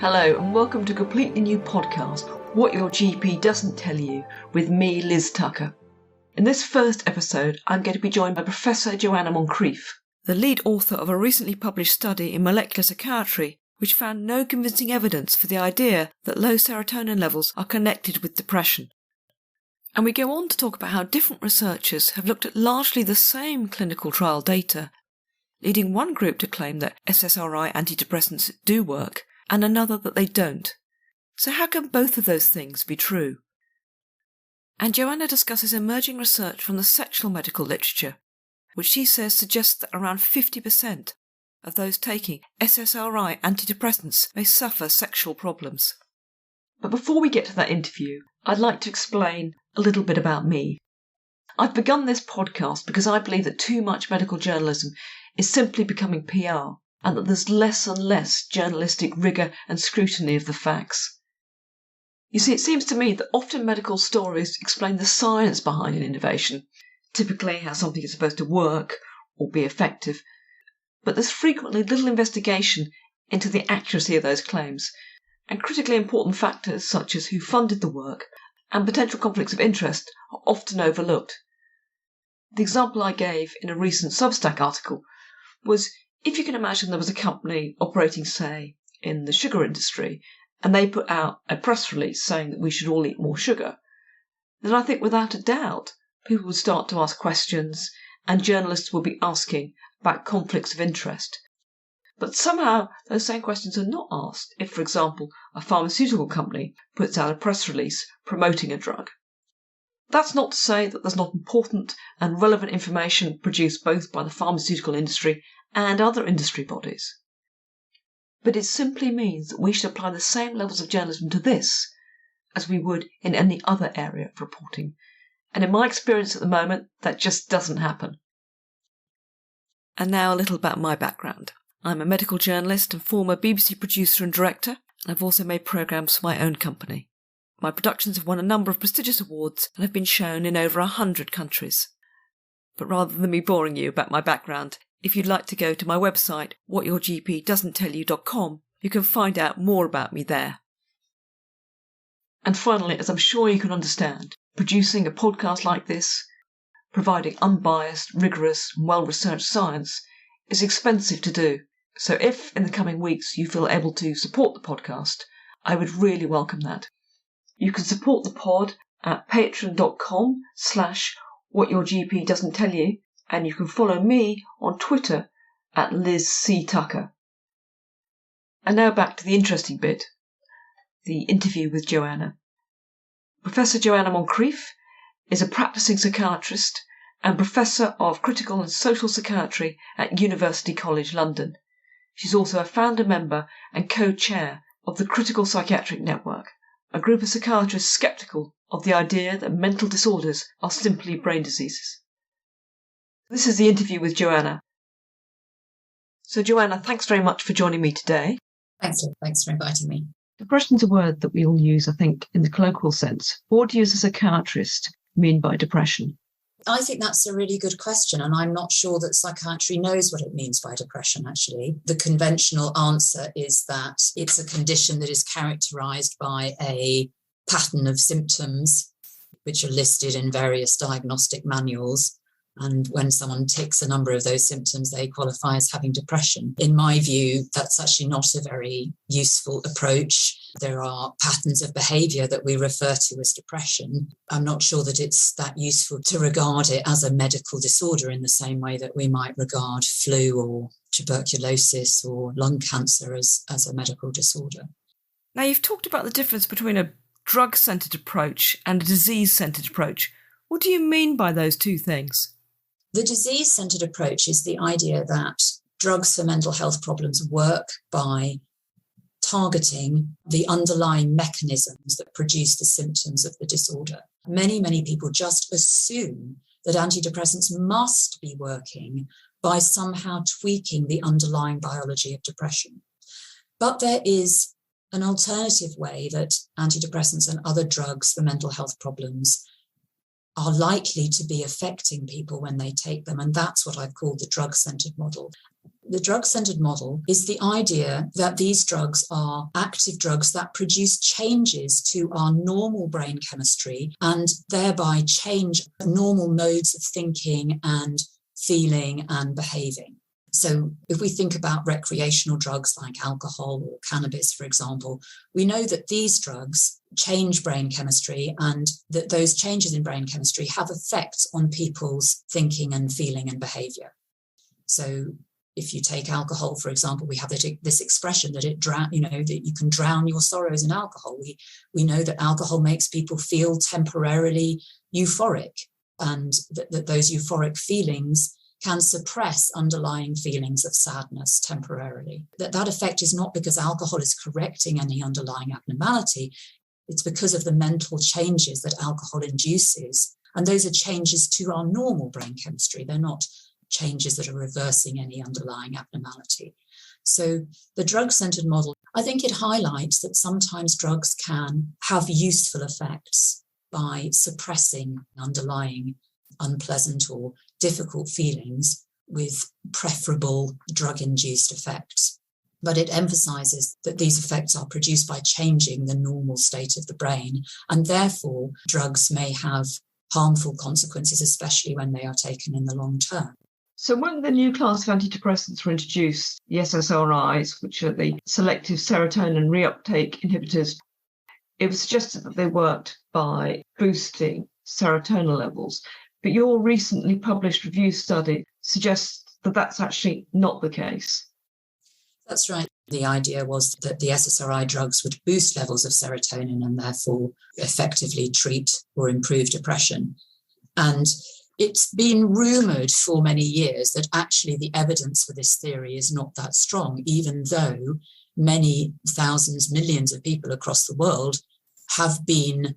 Hello and welcome to a completely new podcast, What Your GP Doesn't Tell You, with me, Liz Tucker. In this first episode, I'm going to be joined by Professor Joanna Moncrieff, the lead author of a recently published study in molecular psychiatry, which found no convincing evidence for the idea that low serotonin levels are connected with depression. And we go on to talk about how different researchers have looked at largely the same clinical trial data, leading one group to claim that SSRI antidepressants do work, and another that they don't. So how can both of those things be true? And Joanna discusses emerging research from the sexual medical literature, which she says suggests that around 50% of those taking SSRI antidepressants may suffer sexual problems. But before we get to that interview, I'd like to explain a little bit about me. I've begun this podcast because I believe that too much medical journalism is simply becoming PR, and that there's less and less journalistic rigour and scrutiny of the facts. You see, it seems to me that often medical stories explain the science behind an innovation, typically how something is supposed to work or be effective, but there's frequently little investigation into the accuracy of those claims, and critically important factors such as who funded the work and potential conflicts of interest are often overlooked. The example I gave in a recent Substack article was, if you can imagine there was a company operating, say, in the sugar industry, and they put out a press release saying that we should all eat more sugar, then I think without a doubt people would start to ask questions and journalists would be asking about conflicts of interest. But somehow those same questions are not asked if, for example, a pharmaceutical company puts out a press release promoting a drug. That's not to say that there's not important and relevant information produced both by the pharmaceutical industry and other industry bodies. But it simply means that we should apply the same levels of journalism to this as we would in any other area of reporting. And in my experience at the moment, that just doesn't happen. And now a little about my background. I'm a medical journalist and former BBC producer and director, and I've also made programmes for my own company. My productions have won a number of prestigious awards and have been shown in over 100 countries. But rather than me boring you about my background, if you'd like to go to my website, whatyourgpdoesn'ttellyu.com, you can find out more about me there. And finally, as I'm sure you can understand, producing a podcast like this, providing unbiased, rigorous and well-researched science, is expensive to do. So if in the coming weeks you feel able to support the podcast, I would really welcome that. You can support the pod at patreon.com/whatyourgpdoesn'ttellyu, and you can follow me on Twitter at Liz C. Tucker. And now back to the interesting bit, the interview with Joanna. Professor Joanna Moncrieff is a practicing psychiatrist and Professor of Critical and Social Psychiatry at University College London. She's also a founder member and co-chair of the Critical Psychiatric Network, a group of psychiatrists sceptical of the idea that mental disorders are simply brain diseases. This is the interview with Joanna. So Joanna, thanks very much for joining me today. Thanks for inviting me. Depression's a word that we all use, I think, in the colloquial sense. What do you as a psychiatrist mean by depression? I think that's a really good question, and I'm not sure that psychiatry knows what it means by depression, actually. The conventional answer is that it's a condition that is characterised by a pattern of symptoms which are listed in various diagnostic manuals. And when someone ticks a number of those symptoms, they qualify as having depression. In my view, that's actually not a very useful approach. There are patterns of behaviour that we refer to as depression. I'm not sure that it's that useful to regard it as a medical disorder in the same way that we might regard flu or tuberculosis or lung cancer as a medical disorder. Now, you've talked about the difference between a drug-centred approach and a disease-centred approach. What do you mean by those two things? The disease-centred approach is the idea that drugs for mental health problems work by targeting the underlying mechanisms that produce the symptoms of the disorder. Many people just assume that antidepressants must be working by somehow tweaking the underlying biology of depression. But there is an alternative way that antidepressants and other drugs for mental health problems are likely to be affecting people when they take them. And that's what I've called the drug-centred model. The drug-centered model is the idea that these drugs are active drugs that produce changes to our normal brain chemistry and thereby change normal modes of thinking and feeling and behaving. So if we think about recreational drugs like alcohol or cannabis, for example, we know that these drugs change brain chemistry and that those changes in brain chemistry have effects on people's thinking and feeling and behavior. So if you take alcohol, for example, we have this expression that that you can drown your sorrows in alcohol. We know that alcohol makes people feel temporarily euphoric, and that those euphoric feelings can suppress underlying feelings of sadness temporarily. That effect is not because alcohol is correcting any underlying abnormality. It's because of the mental changes that alcohol induces. And those are changes to our normal brain chemistry. They're not changes that are reversing any underlying abnormality. So the drug-centered model, I think it highlights that sometimes drugs can have useful effects by suppressing underlying unpleasant or difficult feelings with preferable drug-induced effects. But it emphasizes that these effects are produced by changing the normal state of the brain, and therefore drugs may have harmful consequences, especially when they are taken in the long term. So when the new class of antidepressants were introduced, the SSRIs, which are the selective serotonin reuptake inhibitors, it was suggested that they worked by boosting serotonin levels. But your recently published review study suggests that that's actually not the case. That's right. The idea was that the SSRI drugs would boost levels of serotonin and therefore effectively treat or improve depression. And it's been rumoured for many years that actually the evidence for this theory is not that strong, even though many thousands, millions of people across the world have been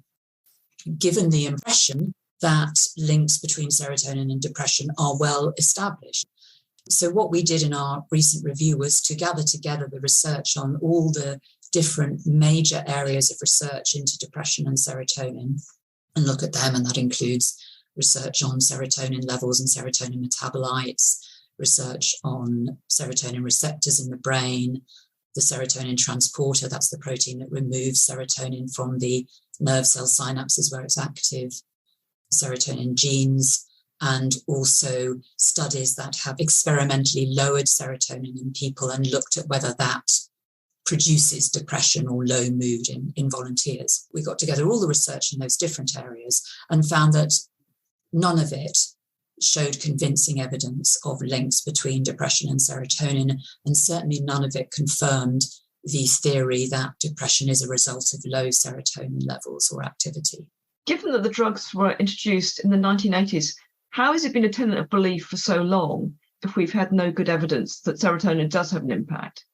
given the impression that links between serotonin and depression are well established. So what we did in our recent review was to gather together the research on all the different major areas of research into depression and serotonin and look at them, and that includes research on serotonin levels and serotonin metabolites, research on serotonin receptors in the brain, the serotonin transporter, that's the protein that removes serotonin from the nerve cell synapses where it's active, serotonin genes, and also studies that have experimentally lowered serotonin in people and looked at whether that produces depression or low mood in volunteers. We got together all the research in those different areas and found that none of it showed convincing evidence of links between depression and serotonin, and certainly none of it confirmed the theory that depression is a result of low serotonin levels or activity. Given that the drugs were introduced in the 1980s, how has it been a tenet of belief for so long if we've had no good evidence that serotonin does have an impact?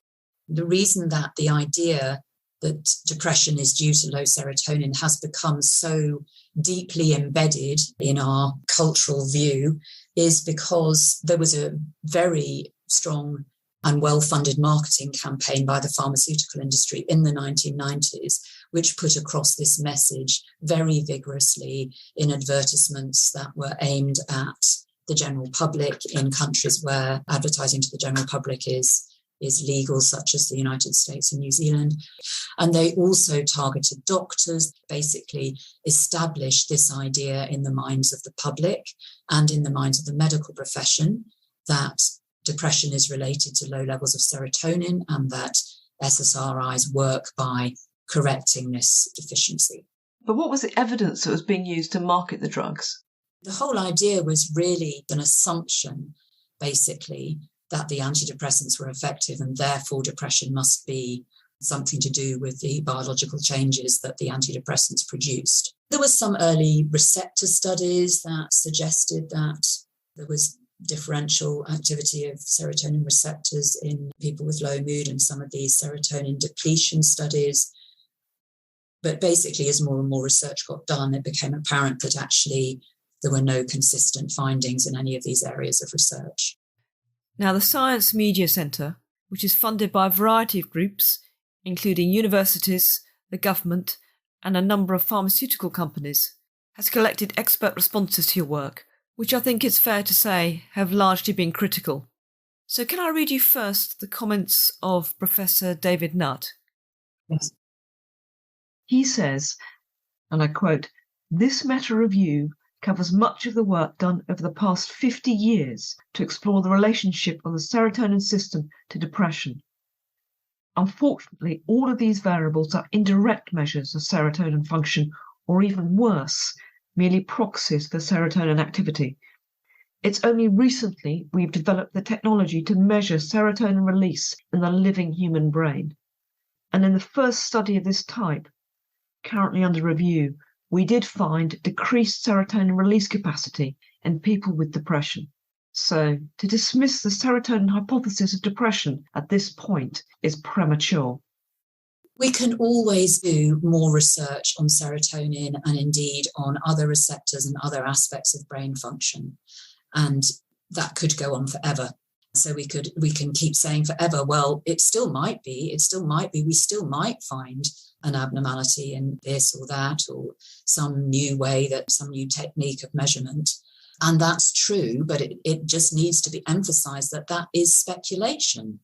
The reason that the idea that depression is due to low serotonin has become so deeply embedded in our cultural view is because there was a very strong and well-funded marketing campaign by the pharmaceutical industry in the 1990s, which put across this message very vigorously in advertisements that were aimed at the general public in countries where advertising to the general public is legal, such as the United States and New Zealand. And they also targeted doctors, basically established this idea in the minds of the public and in the minds of the medical profession that depression is related to low levels of serotonin and that SSRIs work by correcting this deficiency. But what was the evidence that was being used to market the drugs? The whole idea was really an assumption, basically, that the antidepressants were effective and therefore depression must be something to do with the biological changes that the antidepressants produced. There were some early receptor studies that suggested that there was differential activity of serotonin receptors in people with low mood and some of these serotonin depletion studies. But basically, as more and more research got done, it became apparent that actually there were no consistent findings in any of these areas of research. Now, the Science Media Centre, which is funded by a variety of groups, including universities, the government, and a number of pharmaceutical companies, has collected expert responses to your work, which I think it's fair to say have largely been critical. So can I read you first the comments of Professor David Nutt? Yes. He says, and I quote, "This meta-review covers much of the work done over the past 50 years to explore the relationship of the serotonin system to depression. Unfortunately, all of these variables are indirect measures of serotonin function, or even worse, merely proxies for serotonin activity. It's only recently we've developed the technology to measure serotonin release in the living human brain. And in the first study of this type, currently under review, we did find decreased serotonin release capacity in people with depression. So to dismiss the serotonin hypothesis of depression at this point is premature." We can always do more research on serotonin and indeed on other receptors and other aspects of brain function. And that could go on forever. So we can keep saying forever, well, it still might be, we still might find an abnormality in this or that, or some new technique of measurement. And that's true, but it just needs to be emphasized that is speculation.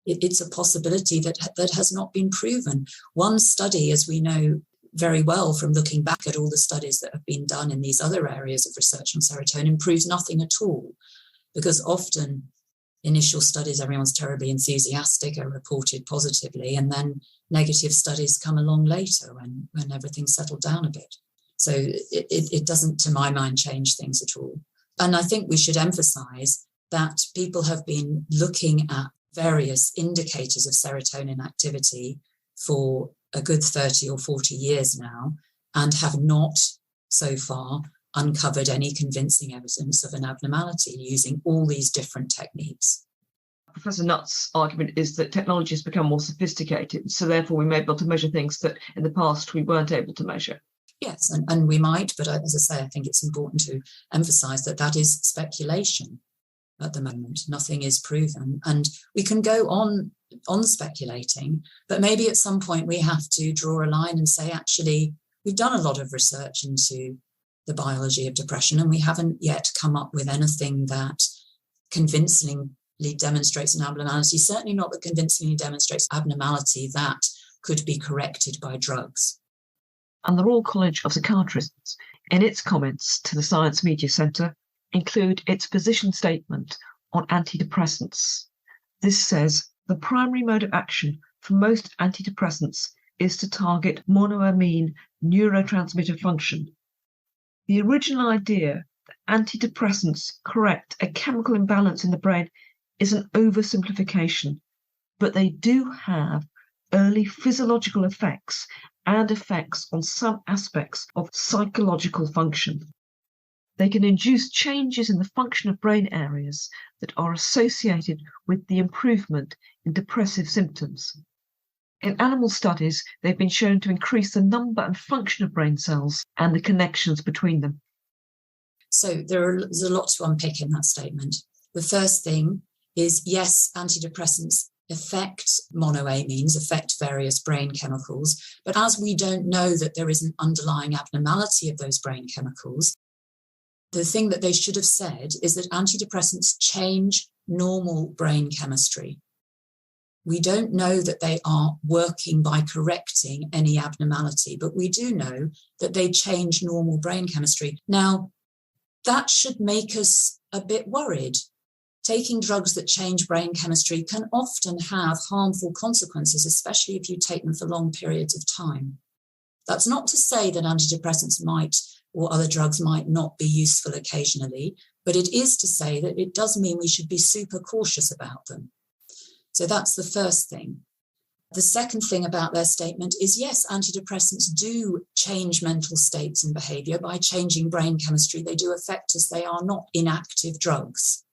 It's a possibility that has not been proven. One study, as we know very well from looking back at all the studies that have been done in these other areas of research on serotonin, proves nothing at all, because often initial studies, everyone's terribly enthusiastic, are reported positively, and then negative studies come along later when everything's settled down a bit. So it doesn't, to my mind, change things at all. And I think we should emphasize that people have been looking at various indicators of serotonin activity for a good 30 or 40 years now, and have not so far uncovered any convincing evidence of an abnormality using all these different techniques. Professor Nutt's argument is that technology has become more sophisticated, so therefore we may be able to measure things that in the past we weren't able to measure. Yes, and we might, but as I say, I think it's important to emphasize that is speculation at the moment. Nothing is proven, and we can go on speculating, but maybe at some point we have to draw a line and say, actually, we've done a lot of research into the biology of depression, and we haven't yet come up with anything that convincingly demonstrates an abnormality, certainly not that convincingly demonstrates abnormality that could be corrected by drugs. And the Royal College of Psychiatrists, in its comments to the Science Media Centre, include its position statement on antidepressants. This says, "The primary mode of action for most antidepressants is to target monoamine neurotransmitter function. The original idea that antidepressants correct a chemical imbalance in the brain is an oversimplification, but they do have early physiological effects and effects on some aspects of psychological function. They can induce changes in the function of brain areas that are associated with the improvement in depressive symptoms. In animal studies, they've been shown to increase the number and function of brain cells and the connections between them." So there's a lot to unpick in that statement. The first thing is, yes, antidepressants affect monoamines, affect various brain chemicals, but as we don't know that there is an underlying abnormality of those brain chemicals, the thing that they should have said is that antidepressants change normal brain chemistry. We don't know that they are working by correcting any abnormality, but we do know that they change normal brain chemistry. Now, that should make us a bit worried. Taking drugs that change brain chemistry can often have harmful consequences, especially if you take them for long periods of time. That's not to say that antidepressants might or other drugs might not be useful occasionally, but it is to say that it does mean we should be super cautious about them. So that's the first thing. The second thing about their statement is, yes, antidepressants do change mental states and behavior by changing brain chemistry. They do affect us. They are not inactive drugs,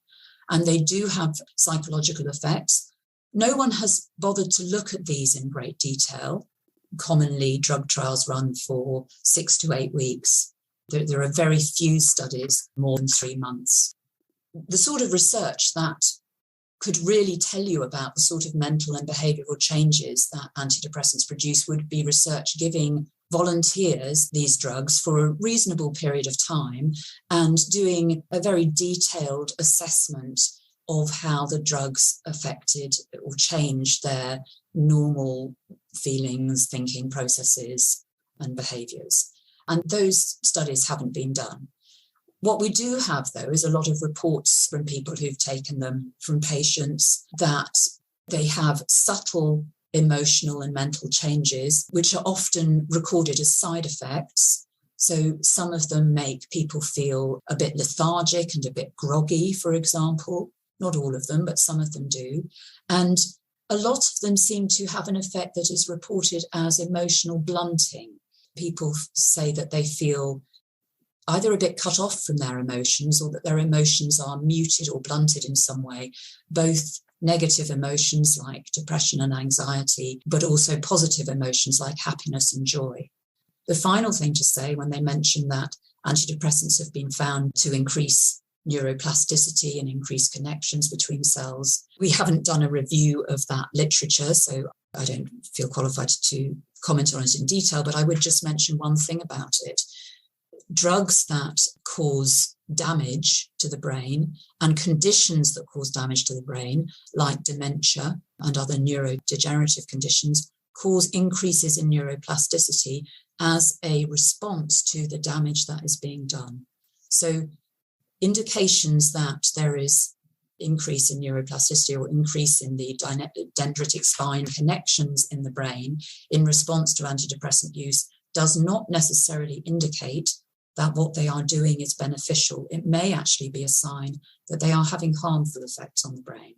and they do have psychological effects. No one has bothered to look at these in great detail. Commonly, drug trials run for 6 to 8 weeks. There are very few studies more than 3 months. The sort of research that could really tell you about the sort of mental and behavioural changes that antidepressants produce would be research giving volunteers these drugs for a reasonable period of time and doing a very detailed assessment of how the drugs affected or changed their normal feelings, thinking processes and behaviours. And those studies haven't been done. What we do have, though, is a lot of reports from people who've taken them, from patients, that they have subtle emotional and mental changes, which are often recorded as side effects. So some of them make people feel a bit lethargic and a bit groggy, for example. Not all of them, but some of them do. And a lot of them seem to have an effect that is reported as emotional blunting. People say that they feel either a bit cut off from their emotions or that their emotions are muted or blunted in some way, both negative emotions like depression and anxiety, but also positive emotions like happiness and joy. The final thing to say, when they mention that antidepressants have been found to increase neuroplasticity and increase connections between cells, we haven't done a review of that literature, so I don't feel qualified to comment on it in detail, but I would just mention one thing about it. Drugs that cause damage to the brain and conditions that cause damage to the brain, like dementia and other neurodegenerative conditions, cause increases in neuroplasticity as a response to the damage that is being done. So indications that there is increase in neuroplasticity or increase in the dendritic spine connections in the brain in response to antidepressant use does not necessarily indicate that what they are doing is beneficial. It may actually be a sign that they are having harmful effects on the brain.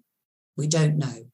We don't know.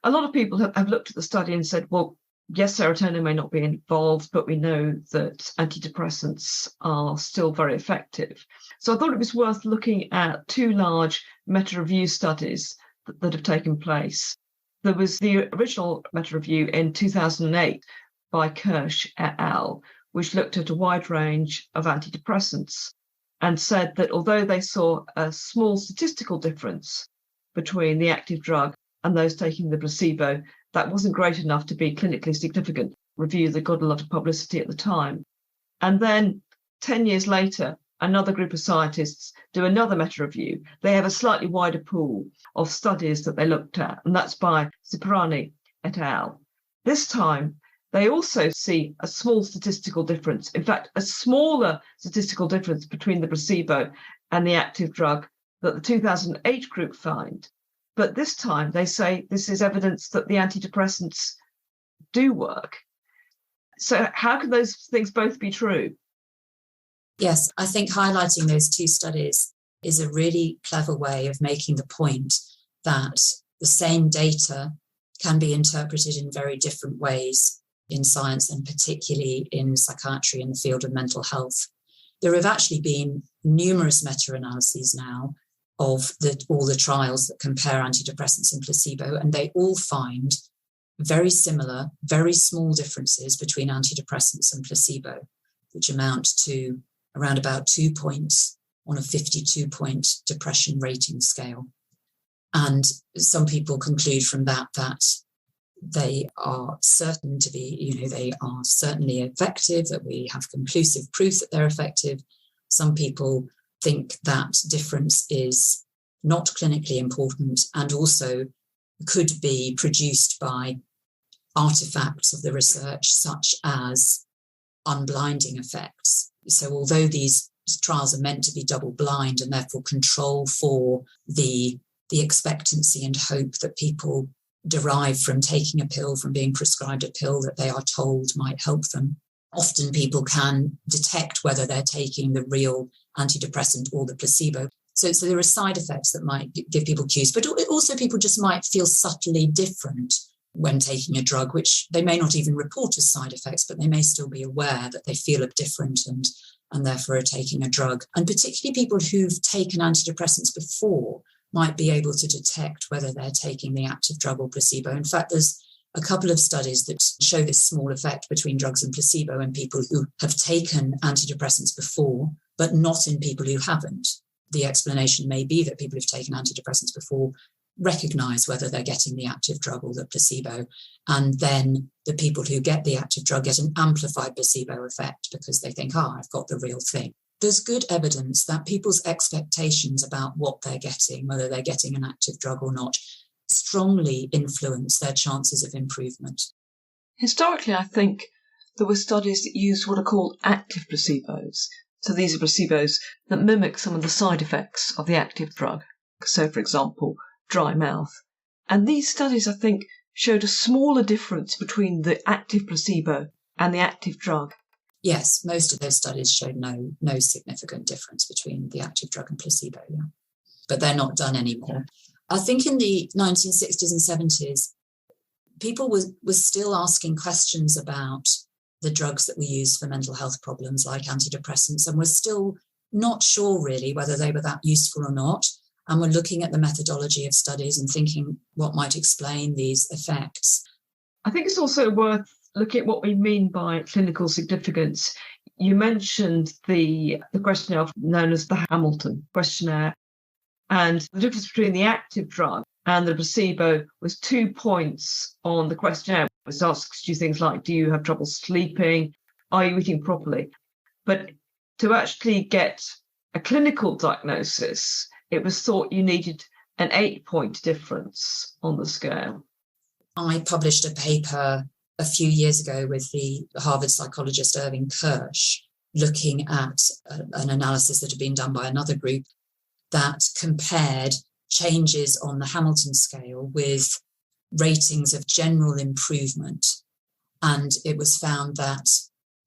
A lot of people have looked at the study and said, well, yes, serotonin may not be involved, but we know that antidepressants are still very effective. So I thought it was worth looking at two large meta-review studies that have taken place. There was the original meta-review in 2008 by Kirsch et al., which looked at a wide range of antidepressants and said that although they saw a small statistical difference between the active drug and those taking the placebo, that wasn't great enough to be clinically significant. Review that got a lot of publicity at the time. And then 10 years later, another group of scientists do another meta-review. They have a slightly wider pool of studies that they looked at, and that's by Cipriani et al. This time, they also see a small statistical difference. In fact, a smaller statistical difference between the placebo and the active drug that the 2008 group find. But this time they say this is evidence that the antidepressants do work. So how can those things both be true? Yes, I think highlighting those two studies is a really clever way of making the point that the same data can be interpreted in very different ways in science, and particularly in psychiatry in the field of mental health. There have actually been numerous meta-analyses now of all the trials that compare antidepressants and placebo, and they all find very similar, very small differences between antidepressants and placebo, which amount to around about 2 points on a 52-point depression rating scale. And some people conclude from that they are certain to be, they are certainly effective, that we have conclusive proof that they're effective. Some people think that difference is not clinically important and also could be produced by artifacts of the research, such as unblinding effects. So although these trials are meant to be double blind and therefore control for the expectancy and hope that people derive from taking a pill, from being prescribed a pill that they are told might help them, often people can detect whether they're taking the real antidepressant or the placebo. So there are side effects that might give people cues, but also people just might feel subtly different when taking a drug, which they may not even report as side effects, but they may still be aware that they feel different and therefore are taking a drug. And particularly people who've taken antidepressants before might be able to detect whether they're taking the active drug or placebo. In fact, there's a couple of studies that show this small effect between drugs and placebo in people who have taken antidepressants before, but not in people who haven't. The explanation may be that people who've taken antidepressants before recognize whether they're getting the active drug or the placebo. And then the people who get the active drug get an amplified placebo effect because they think, I've got the real thing. there's good evidence that people's expectations about what they're getting, whether they're getting an active drug or not, strongly influence their chances of improvement. Historically, I think there were studies that used what are called active placebos. So these are placebos that mimic some of the side effects of the active drug. So, for example, dry mouth. And these studies, I think, showed a smaller difference between the active placebo and the active drug. Yes, most of those studies showed no significant difference between the active drug and placebo, yeah. But they're not done anymore. I think in the 1960s and 70s, people were still asking questions about the drugs that we use for mental health problems like antidepressants, and we're still not sure really whether they were that useful or not. And we're looking at the methodology of studies and thinking what might explain these effects. I think it's also worth looking at what we mean by clinical significance. You mentioned the questionnaire known as the Hamilton questionnaire, and the difference between the active drug and the placebo was 2 points on the questionnaire. It asks you things like, do you have trouble sleeping? Are you eating properly? But to actually get a clinical diagnosis, it was thought you needed an 8-point difference on the scale. I published a paper a few years ago with the Harvard psychologist Irving Kirsch, looking at an analysis that had been done by another group that compared changes on the Hamilton scale with ratings of general improvement. And it was found that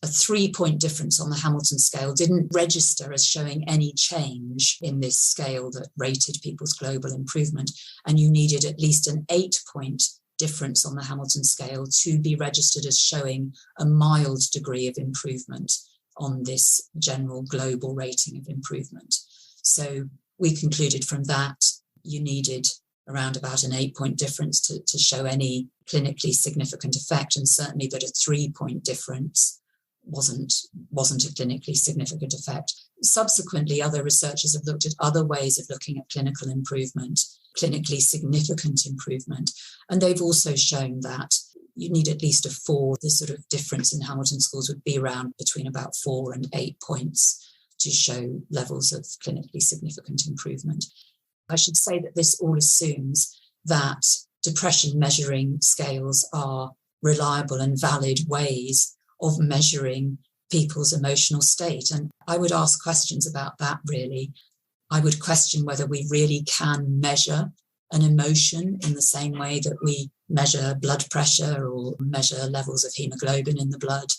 a 3-point difference on the Hamilton scale didn't register as showing any change in this scale that rated people's global improvement. And you needed at least an 8-point difference on the Hamilton scale to be registered as showing a mild degree of improvement on this general global rating of improvement. So we concluded from that you needed around about an 8-point difference to show any clinically significant effect, and certainly that a 3-point difference wasn't a clinically significant effect. Subsequently, other researchers have looked at other ways of looking at clinical improvement, clinically significant improvement, and they've also shown that you need at least a 4. The sort of difference in Hamilton scores would be around between about 4 and 8 points to show levels of clinically significant improvement. I should say that this all assumes that depression measuring scales are reliable and valid ways of measuring people's emotional state. And I would ask questions about that, really. I would question whether we really can measure an emotion in the same way that we measure blood pressure or measure levels of hemoglobin in the blood.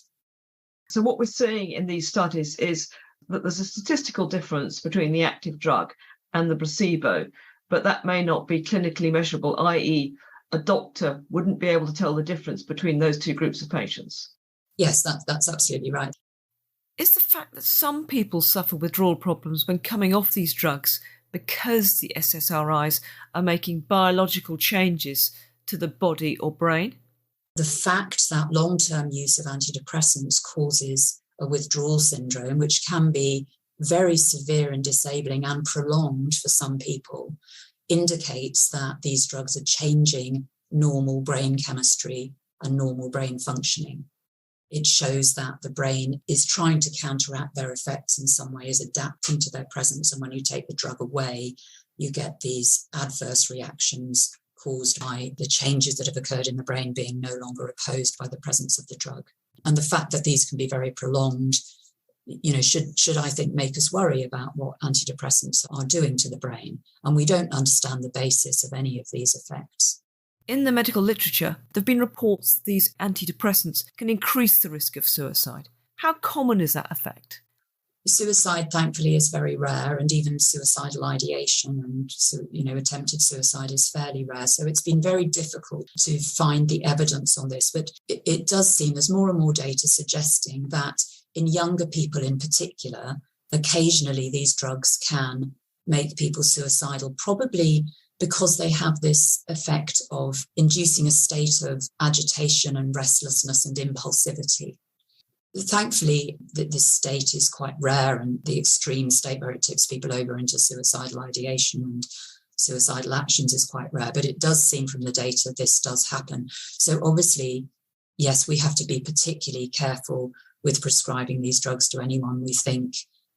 So what we're seeing in these studies is that there's a statistical difference between the active drug and the placebo, but that may not be clinically measurable, i.e. a doctor wouldn't be able to tell the difference between those two groups of patients. Yes, that's absolutely right. Is the fact that some people suffer withdrawal problems when coming off these drugs because the SSRIs are making biological changes to the body or brain? The fact that long-term use of antidepressants causes a withdrawal syndrome, which can be very severe and disabling and prolonged for some people, indicates that these drugs are changing normal brain chemistry and normal brain functioning. It shows that the brain is trying to counteract their effects in some way, is adapting to their presence. And when you take the drug away, you get these adverse reactions caused by the changes that have occurred in the brain being no longer opposed by the presence of the drug. And the fact that these can be very prolonged, should I think make us worry about what antidepressants are doing to the brain. And we don't understand the basis of any of these effects. In the medical literature, there have been reports that these antidepressants can increase the risk of suicide. How common is that effect? Suicide, thankfully, is very rare, and even suicidal ideation and attempted suicide is fairly rare. So it's been very difficult to find the evidence on this. But it does seem there's more and more data suggesting that in younger people in particular, occasionally these drugs can make people suicidal, probably because they have this effect of inducing a state of agitation and restlessness and impulsivity. Thankfully, this state is quite rare, and the extreme state where it tips people over into suicidal ideation and suicidal actions is quite rare. But it does seem from the data this does happen. So obviously, yes, we have to be particularly careful with prescribing these drugs to anyone we think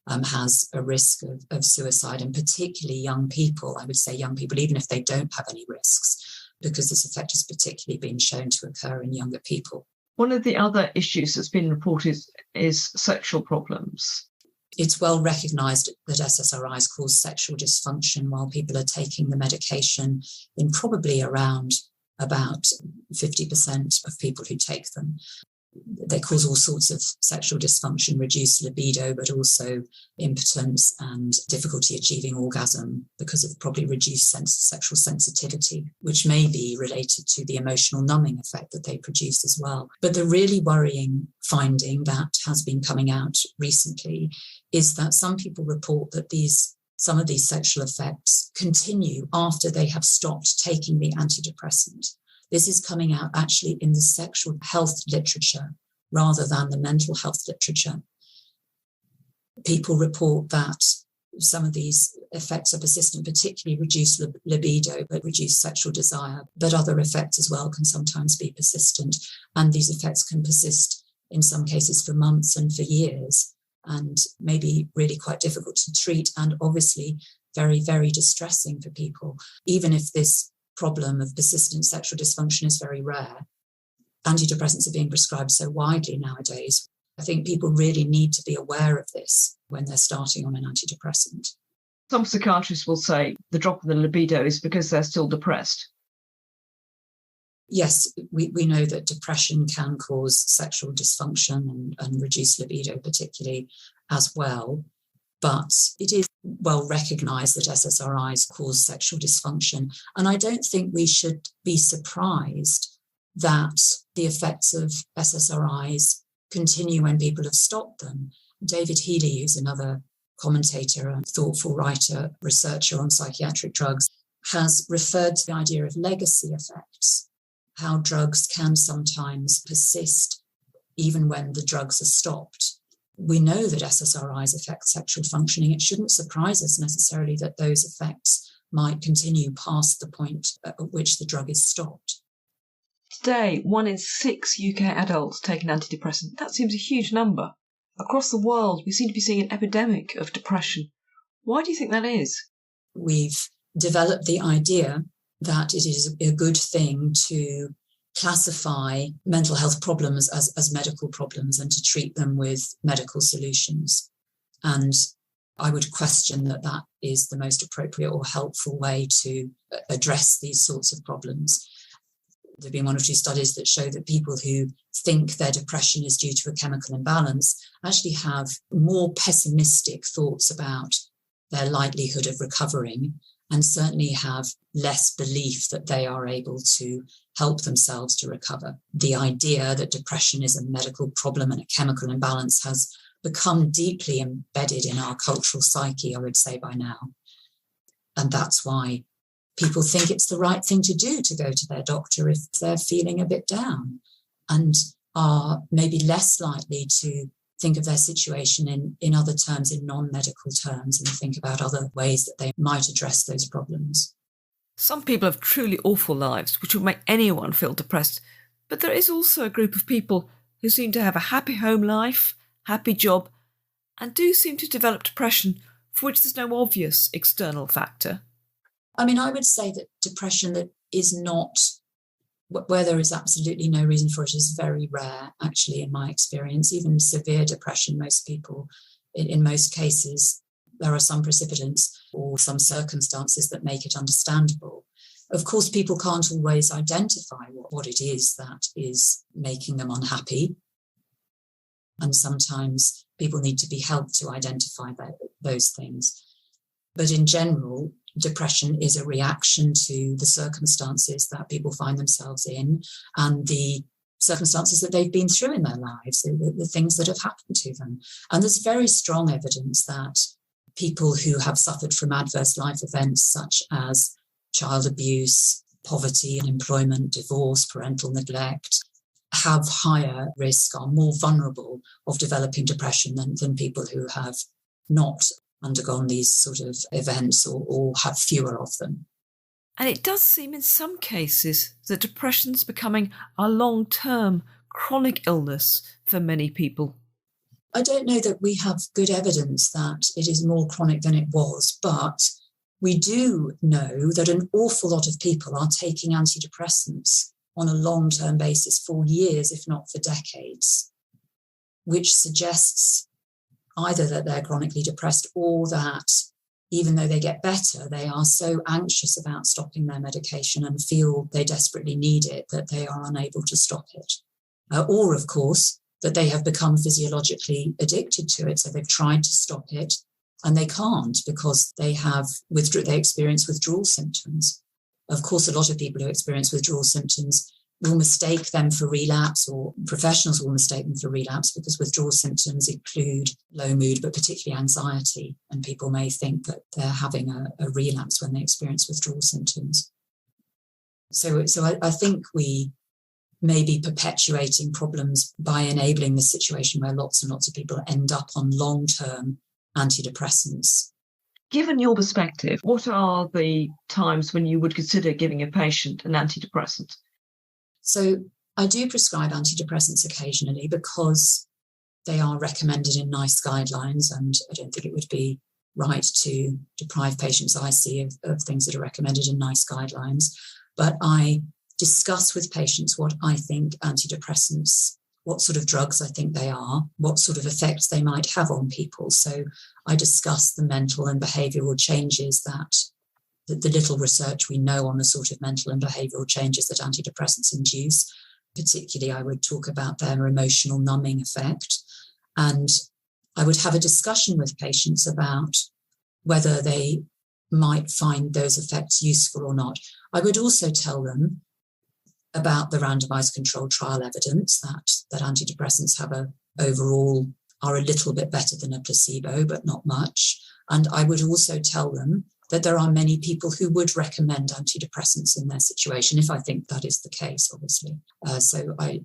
has a risk of suicide, and particularly young people. I would say young people, even if they don't have any risks, because this effect has particularly been shown to occur in younger people. One of the other issues that's been reported is sexual problems. It's well recognised that SSRIs cause sexual dysfunction while people are taking the medication in probably around about 50% of people who take them. They cause all sorts of sexual dysfunction, reduced libido, but also impotence and difficulty achieving orgasm because of probably reduced sexual sensitivity, which may be related to the emotional numbing effect that they produce as well. But the really worrying finding that has been coming out recently is that some people report that some of these sexual effects continue after they have stopped taking the antidepressant. This is coming out actually in the sexual health literature rather than the mental health literature. People report that some of these effects are persistent, particularly reduced libido, but reduced sexual desire. But other effects as well can sometimes be persistent. And these effects can persist in some cases for months and for years, and maybe really quite difficult to treat, and obviously very, very distressing for people. Even if this problem of persistent sexual dysfunction is very rare, antidepressants are being prescribed so widely nowadays. I think people really need to be aware of this when they're starting on an antidepressant. Some psychiatrists will say the drop in the libido is because they're still depressed. Yes, we know that depression can cause sexual dysfunction and reduce libido particularly as well. But it is well recognised that SSRIs cause sexual dysfunction. And I don't think we should be surprised that the effects of SSRIs continue when people have stopped them. David Healy, who's another commentator and thoughtful writer, researcher on psychiatric drugs, has referred to the idea of legacy effects, how drugs can sometimes persist even when the drugs are stopped. We know that SSRIs affect sexual functioning. It shouldn't surprise us necessarily that those effects might continue past the point at which the drug is stopped. Today, 1 in 6 UK adults take an antidepressant. That seems a huge number. Across the world, we seem to be seeing an epidemic of depression. Why do you think that is? We've developed the idea that it is a good thing to classify mental health problems as medical problems and to treat them with medical solutions. And I would question that is the most appropriate or helpful way to address these sorts of problems. There have been 1 or 2 studies that show that people who think their depression is due to a chemical imbalance actually have more pessimistic thoughts about their likelihood of recovering, and certainly have less belief that they are able to help themselves to recover. The idea that depression is a medical problem and a chemical imbalance has become deeply embedded in our cultural psyche, I would say, by now. And that's why people think it's the right thing to do to go to their doctor if they're feeling a bit down, and are maybe less likely to think of their situation in other terms, in non-medical terms, and think about other ways that they might address those problems. Some people have truly awful lives, which would make anyone feel depressed, but there is also a group of people who seem to have a happy home life, happy job, and do seem to develop depression for which there's no obvious external factor. I mean, I would say that depression that is not, where there is absolutely no reason for it, is very rare, actually, in my experience. Even severe depression, most people, in most cases, there are some precipitants or some circumstances that make it understandable. Of course, people can't always identify what it is that is making them unhappy. And sometimes people need to be helped to identify those things. But in general, depression is a reaction to the circumstances that people find themselves in and the circumstances that they've been through in their lives, the things that have happened to them. And there's very strong evidence that people who have suffered from adverse life events such as child abuse, poverty, unemployment, divorce, parental neglect, have higher risk, are more vulnerable of developing depression than people who have not undergone these sort of events or have fewer of them. And it does seem in some cases that depression's becoming a long-term chronic illness for many people. I don't know that we have good evidence that it is more chronic than it was, but we do know that an awful lot of people are taking antidepressants on a long-term basis for years, if not for decades, which suggests either that they're chronically depressed or that even though they get better, they are so anxious about stopping their medication and feel they desperately need it that they are unable to stop it. Or, of course, that they have become physiologically addicted to it. So they've tried to stop it and they can't because they experience withdrawal symptoms. Of course, a lot of people who experience withdrawal symptoms will mistake them for relapse, or professionals will mistake them for relapse, because withdrawal symptoms include low mood, but particularly anxiety. And people may think that they're having a relapse when they experience withdrawal symptoms. So I think we may be perpetuating problems by enabling the situation where lots and lots of people end up on long-term antidepressants. Given your perspective, what are the times when you would consider giving a patient an antidepressant? So I do prescribe antidepressants occasionally because they are recommended in NICE guidelines, and I don't think it would be right to deprive patients I see of things that are recommended in NICE guidelines. But I discuss with patients what I think antidepressants, what sort of drugs I think they are, what sort of effects they might have on people. So I discuss the mental and behavioural changes that the little research we know on the sort of mental and behavioural changes that antidepressants induce. Particularly, I would talk about their emotional numbing effect. And I would have a discussion with patients about whether they might find those effects useful or not. I would also tell them about the randomized controlled trial evidence that antidepressants overall are a little bit better than a placebo, but not much. And I would also tell them that there are many people who would recommend antidepressants in their situation, if I think that is the case, obviously. So I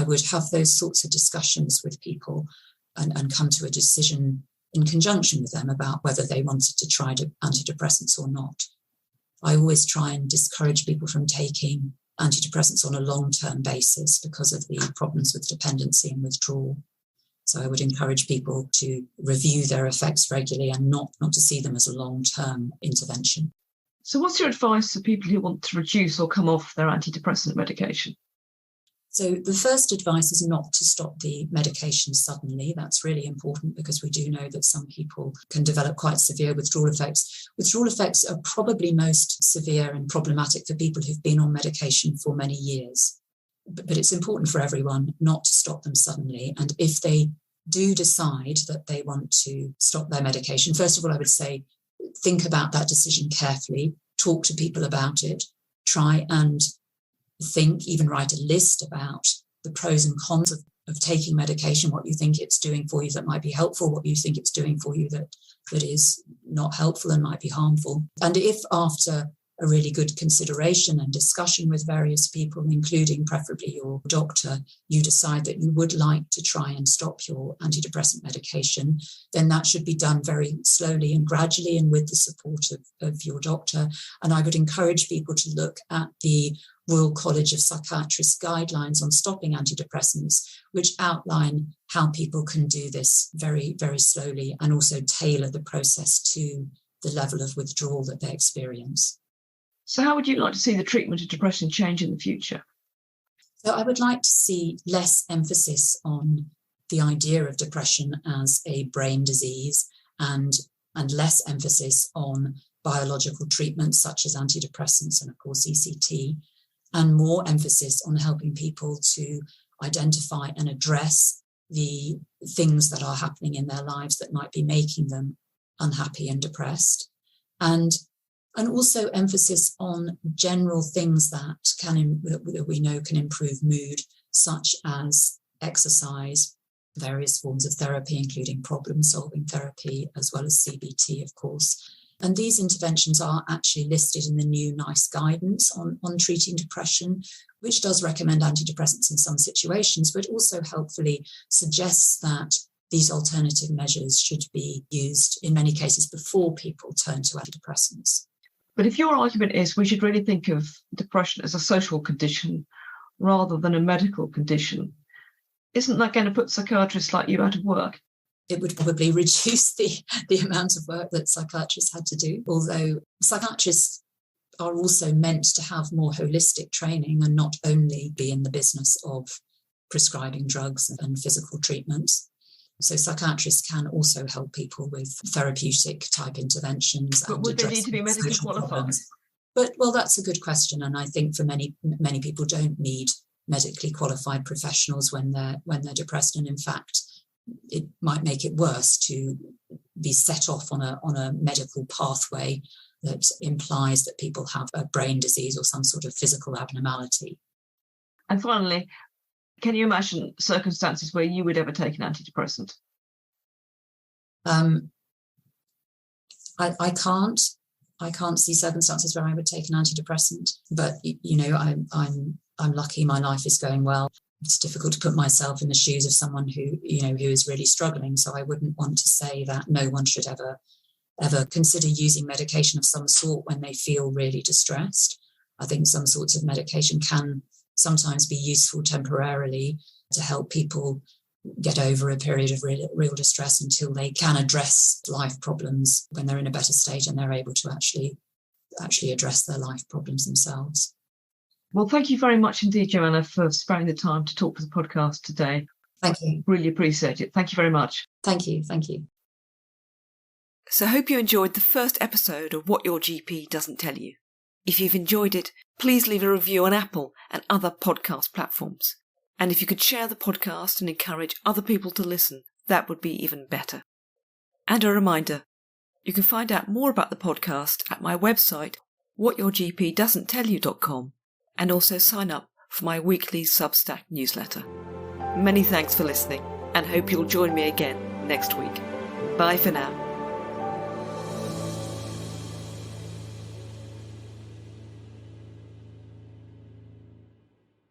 would have those sorts of discussions with people and come to a decision in conjunction with them about whether they wanted to try antidepressants or not. I always try and discourage people from taking antidepressants on a long-term basis because of the problems with dependency and withdrawal. So I would encourage people to review their effects regularly and not to see them as a long-term intervention. So what's your advice for people who want to reduce or come off their antidepressant medication? So the first advice is not to stop the medication suddenly. That's really important because we do know that some people can develop quite severe withdrawal effects. Withdrawal effects are probably most severe and problematic for people who've been on medication for many years. But it's important for everyone not to stop them suddenly. And if they do decide that they want to stop their medication, first of all, I would say, think about that decision carefully, talk to people about it, try and think, even write a list about the pros and cons of taking medication, what you think it's doing for you that might be helpful, what you think it's doing for you that is not helpful and might be harmful. And if after a really good consideration and discussion with various people, including preferably your doctor, you decide that you would like to try and stop your antidepressant medication, then that should be done very slowly and gradually and with the support of your doctor. And I would encourage people to look at the Royal College of Psychiatrists guidelines on stopping antidepressants, which outline how people can do this very, very slowly and also tailor the process to the level of withdrawal that they experience. So how would you like to see the treatment of depression change in the future? So I would like to see less emphasis on the idea of depression as a brain disease and less emphasis on biological treatments such as antidepressants and, of course, ECT, and more emphasis on helping people to identify and address the things that are happening in their lives that might be making them unhappy and depressed. And also emphasis on general things that we know can improve mood, such as exercise, various forms of therapy, including problem-solving therapy, as well as CBT, of course. And these interventions are actually listed in the new NICE guidance on treating depression, which does recommend antidepressants in some situations, but also helpfully suggests that these alternative measures should be used in many cases before people turn to antidepressants. But if your argument is we should really think of depression as a social condition rather than a medical condition, isn't that going to put psychiatrists like you out of work? It would probably reduce the amount of work that psychiatrists had to do, although psychiatrists are also meant to have more holistic training and not only be in the business of prescribing drugs and physical treatments. So psychiatrists can also help people with therapeutic type interventions. But would they need to be medically qualified? Problems. But, well, that's a good question. And I think for many people don't need medically qualified professionals when they're depressed. And in fact, it might make it worse to be set off on a medical pathway that implies that people have a brain disease or some sort of physical abnormality. And finally, can you imagine circumstances where you would ever take an antidepressant? I can't see circumstances where I would take an antidepressant, but I'm lucky my life is going well. It's difficult to put myself in the shoes of someone who is really struggling. So I wouldn't want to say that no one should ever consider using medication of some sort when they feel really distressed. I think some sorts of medication can sometimes be useful temporarily to help people get over a period of real distress until they can address life problems when they're in a better state and they're able to actually address their life problems themselves. Well, thank you very much indeed, Joanna, for sparing the time to talk for the podcast today. Thank you. Really appreciate it. Thank you very much. Thank you. So I hope you enjoyed the first episode of What Your GP Doesn't Tell You. If you've enjoyed it, please leave a review on Apple and other podcast platforms. And if you could share the podcast and encourage other people to listen, that would be even better. And a reminder, you can find out more about the podcast at my website, whatyourgpdoesn'ttellyu.com, and also sign up for my weekly Substack newsletter. Many thanks for listening, and hope you'll join me again next week. Bye for now.